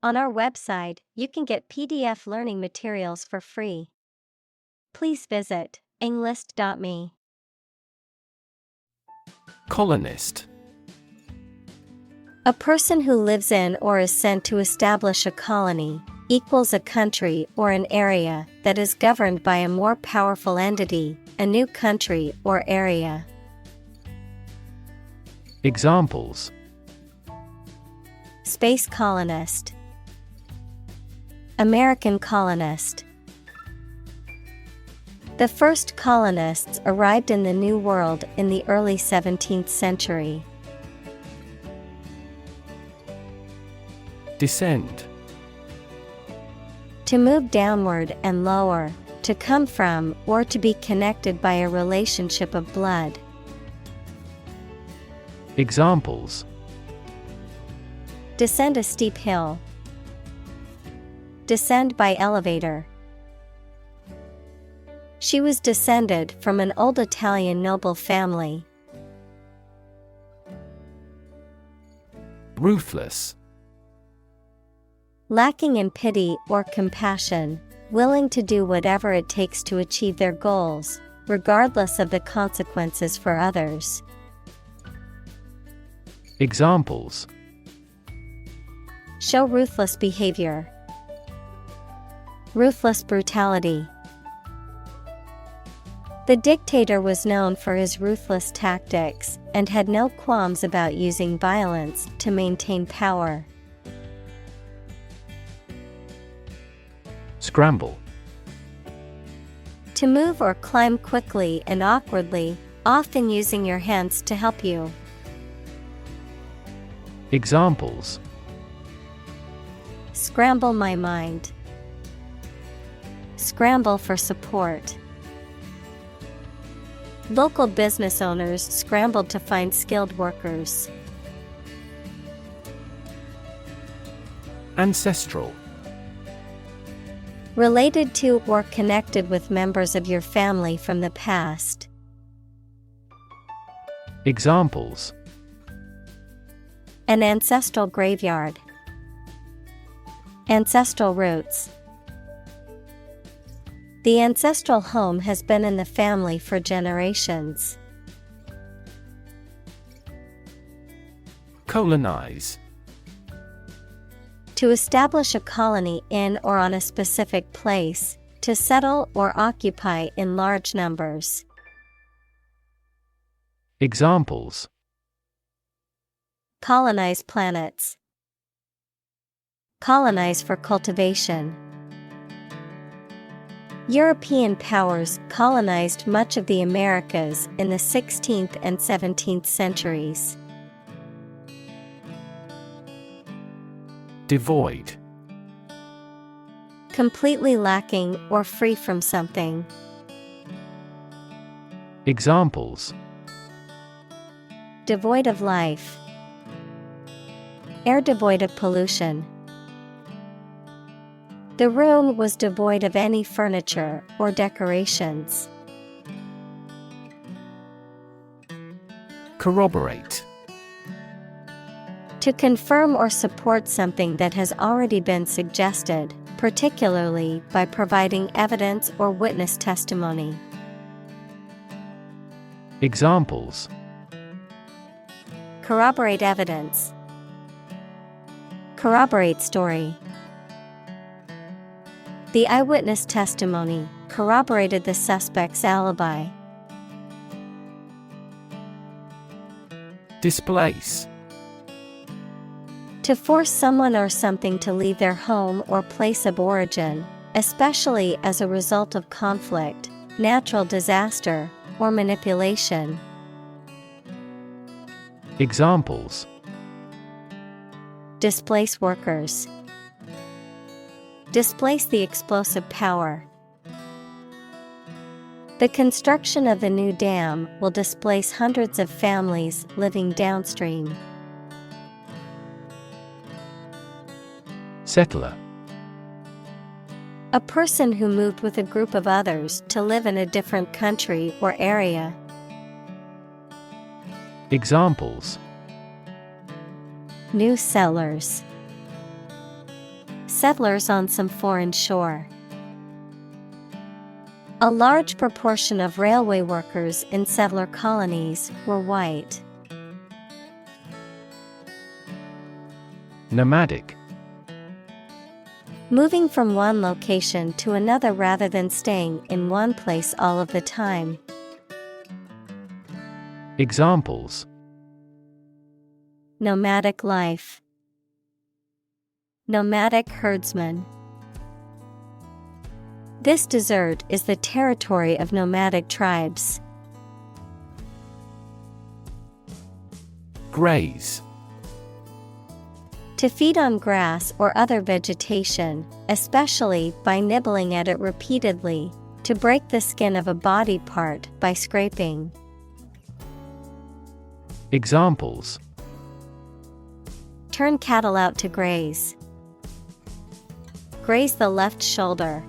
On our website, you can get PDF learning materials for free. Please visit englist.me. Colonist. A person who lives in or is sent to establish a colony, equals a country or an area that is governed by a more powerful entity, a new country or area. Examples: Space colonist, American colonist. The first colonists arrived in the New World in the early 17th century. Descend. To move downward and lower, to come from or to be connected by a relationship of blood. Examples: Descend a steep hill, descend by elevator. She was descended from an old Italian noble family. Ruthless. Lacking in pity or compassion, willing to do whatever it takes to achieve their goals, regardless of the consequences for others. Examples: Show ruthless behavior, ruthless brutality. The dictator was known for his ruthless tactics and had no qualms about using violence to maintain power. Scramble. To move or climb quickly and awkwardly, often using your hands to help you. Examples: Scramble my mind, scramble for support. Local business owners scrambled to find skilled workers. Ancestral. Related to or connected with members of your family from the past. Examples: An ancestral graveyard, ancestral roots. The ancestral home has been in the family for generations. Colonize. To establish a colony in or on a specific place, to settle or occupy in large numbers. Examples: Colonize planets, colonize for cultivation. European powers colonized much of the Americas in the 16th and 17th centuries. Devoid. Completely lacking or free from something. Examples: Devoid of life, air devoid of pollution. The room was devoid of any furniture or decorations. Corroborate. To confirm or support something that has already been suggested, particularly by providing evidence or witness testimony. Examples: Corroborate evidence, corroborate story. The eyewitness testimony corroborated the suspect's alibi. Displace. To force someone or something to leave their home or place of origin, especially as a result of conflict, natural disaster, or manipulation. Examples: Displace workers, displace the explosive power. The construction of the new dam will displace hundreds of families living downstream. Settler. A person who moved with a group of others to live in a different country or area. Examples: New settlers, settlers on some foreign shore. A large proportion of railway workers in settler colonies were white. Nomadic. Moving from one location to another rather than staying in one place all of the time. Examples: Nomadic life. Nomadic herdsman. This desert is the territory of nomadic tribes. Graze. To feed on grass or other vegetation, especially by nibbling at it repeatedly, to break the skin of a body part by scraping. Examples: Turn cattle out to graze. Graze the left shoulder.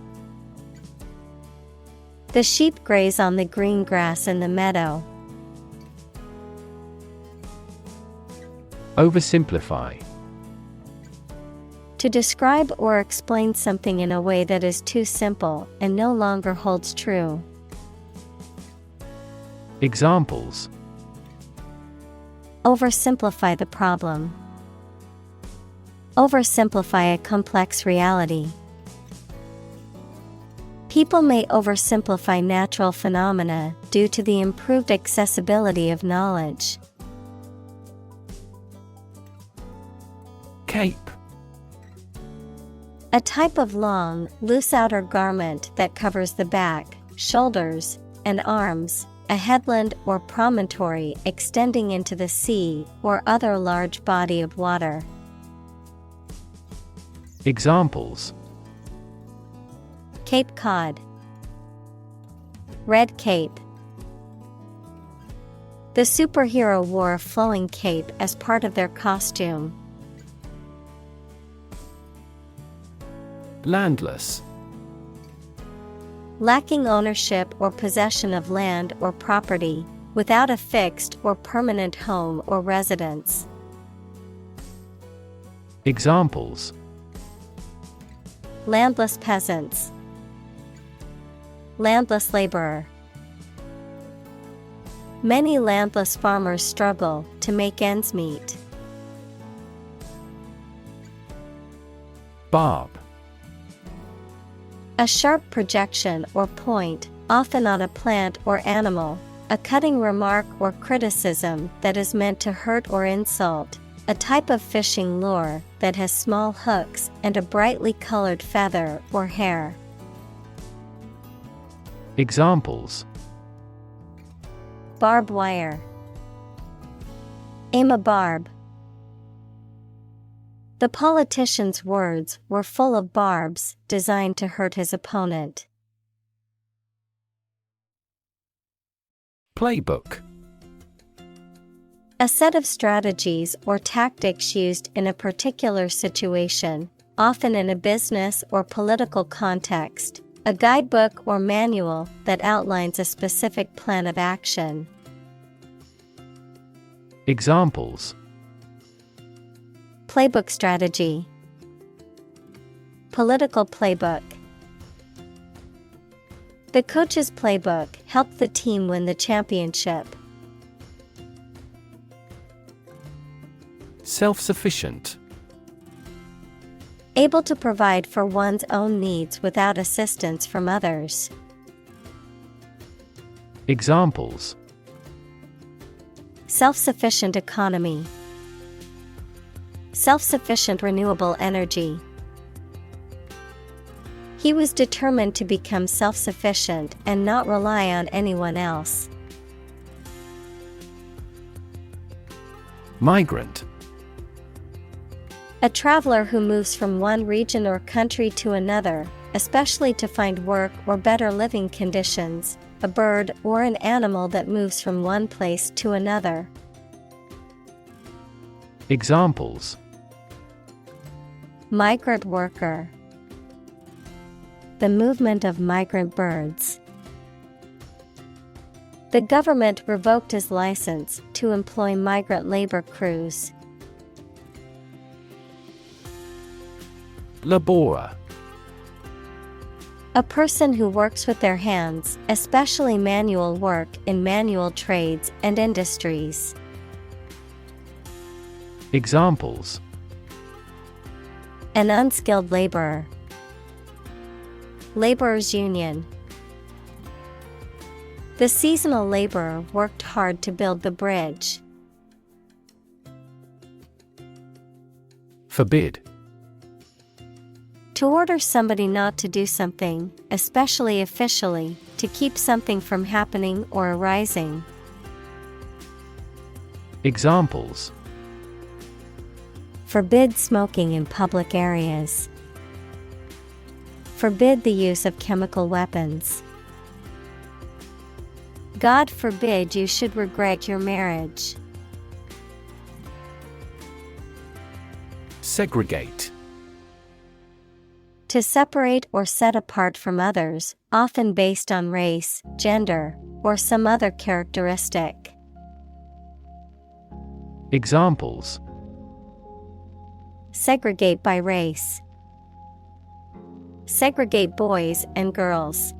The sheep graze on the green grass in the meadow. Oversimplify. To describe or explain something in a way that is too simple and no longer holds true. Examples: Oversimplify the problem. Oversimplify a complex reality. People may oversimplify natural phenomena due to the improved accessibility of knowledge. Cape. A type of long, loose outer garment that covers the back, shoulders, and arms, a headland or promontory extending into the sea or other large body of water. Examples: Cape Cod. Red cape. The superhero wore a flowing cape as part of their costume. Landless. Lacking ownership or possession of land or property, without a fixed or permanent home or residence. Examples: Landless peasants. Landless laborer. Many landless farmers struggle to make ends meet. Barb. A sharp projection or point, often on a plant or animal, a cutting remark or criticism that is meant to hurt or insult, a type of fishing lure that has small hooks and a brightly colored feather or hair. Examples: Barb wire. Aim a barb. The politician's words were full of barbs designed to hurt his opponent. Playbook. A set of strategies or tactics used in a particular situation, often in a business or political context, a guidebook or manual that outlines a specific plan of action. Examples: Playbook strategy. Political playbook. The coach's playbook helped the team win the championship. Self-sufficient. Able to provide for one's own needs without assistance from others. Examples: Self-sufficient economy. Self-sufficient renewable energy. He was determined to become self-sufficient and not rely on anyone else. Migrant. A traveler who moves from one region or country to another, especially to find work or better living conditions, a bird or an animal that moves from one place to another. Examples: Migrant worker. The movement of migrant birds. The government revoked his license to employ migrant labor crews. Laborer. A person who works with their hands, especially manual work in manual trades and industries. Examples: An unskilled laborer. Laborers' union. The seasonal laborer worked hard to build the bridge. Forbid. To order somebody not to do something, especially officially, to keep something from happening or arising. Examples: Forbid smoking in public areas. Forbid the use of chemical weapons. God forbid you should regret your marriage. Segregate. To separate or set apart from others, often based on race, gender, or some other characteristic. Examples: Segregate by race. Segregate boys and girls.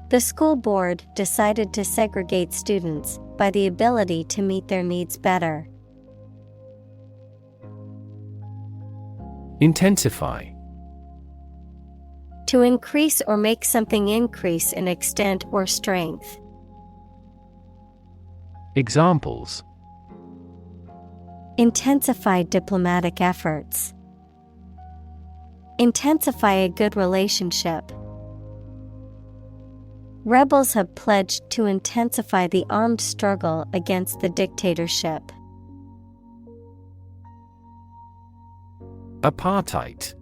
The school board decided to segregate students by the ability to meet their needs better. Intensify. To increase or make something increase in extent or strength. Examples: Intensify diplomatic efforts. Intensify a good relationship. Rebels have pledged to intensify the armed struggle against the dictatorship. Apartheid.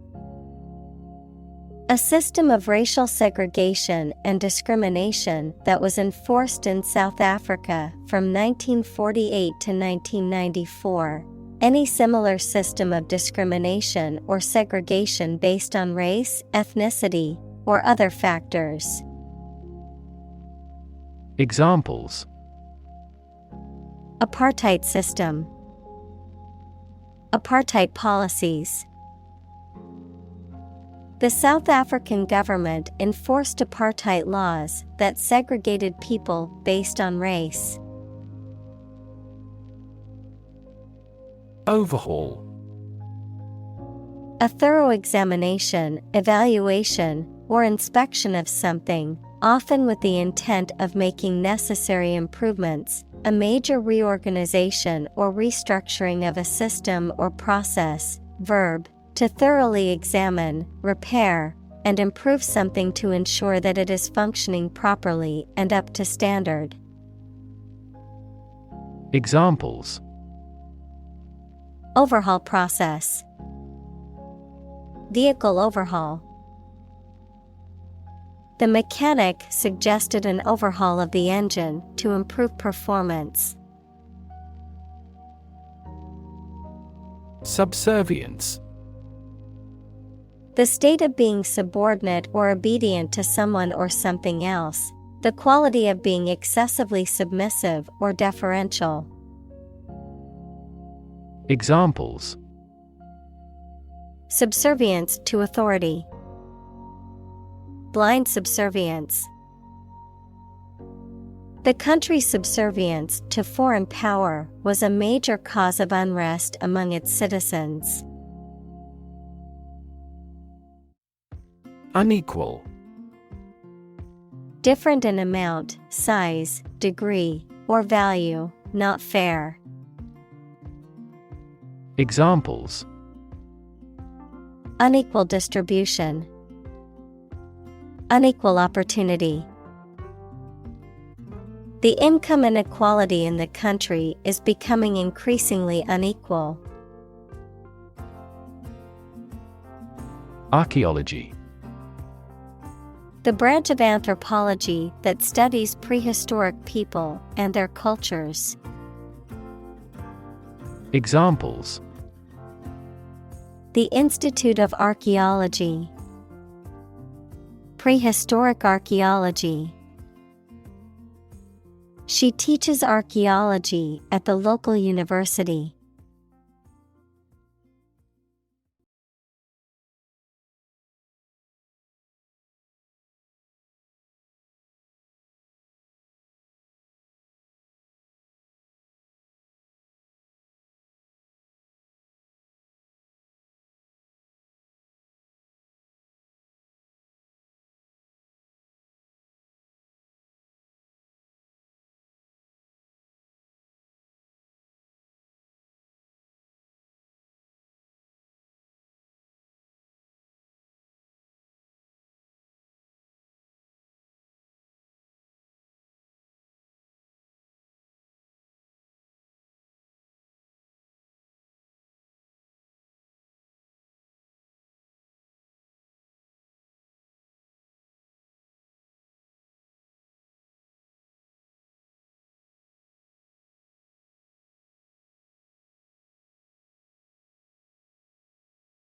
A system of racial segregation and discrimination that was enforced in South Africa from 1948 to 1994. Any similar system of discrimination or segregation based on race, ethnicity, or other factors. Examples: Apartheid system. Apartheid policies. The South African government enforced apartheid laws that segregated people based on race. Overhaul. A thorough examination, evaluation, or inspection of something, often with the intent of making necessary improvements, a major reorganization or restructuring of a system or process. Verb: to thoroughly examine, repair, and improve something to ensure that it is functioning properly and up to standard. Examples: Overhaul process. Vehicle overhaul. The mechanic suggested an overhaul of the engine to improve performance. Subservience. The state of being subordinate or obedient to someone or something else. The quality of being excessively submissive or deferential. Examples: Subservience to authority. Blind subservience. The country's subservience to foreign power was a major cause of unrest among its citizens. Unequal. Different in amount, size, degree, or value, not fair. Examples: Unequal distribution. Unequal opportunity. The income inequality in the country is becoming increasingly unequal. Archaeology. The branch of anthropology that studies prehistoric people and their cultures. Examples: The Institute of Archaeology. Prehistoric archaeology. She teaches archaeology at the local university.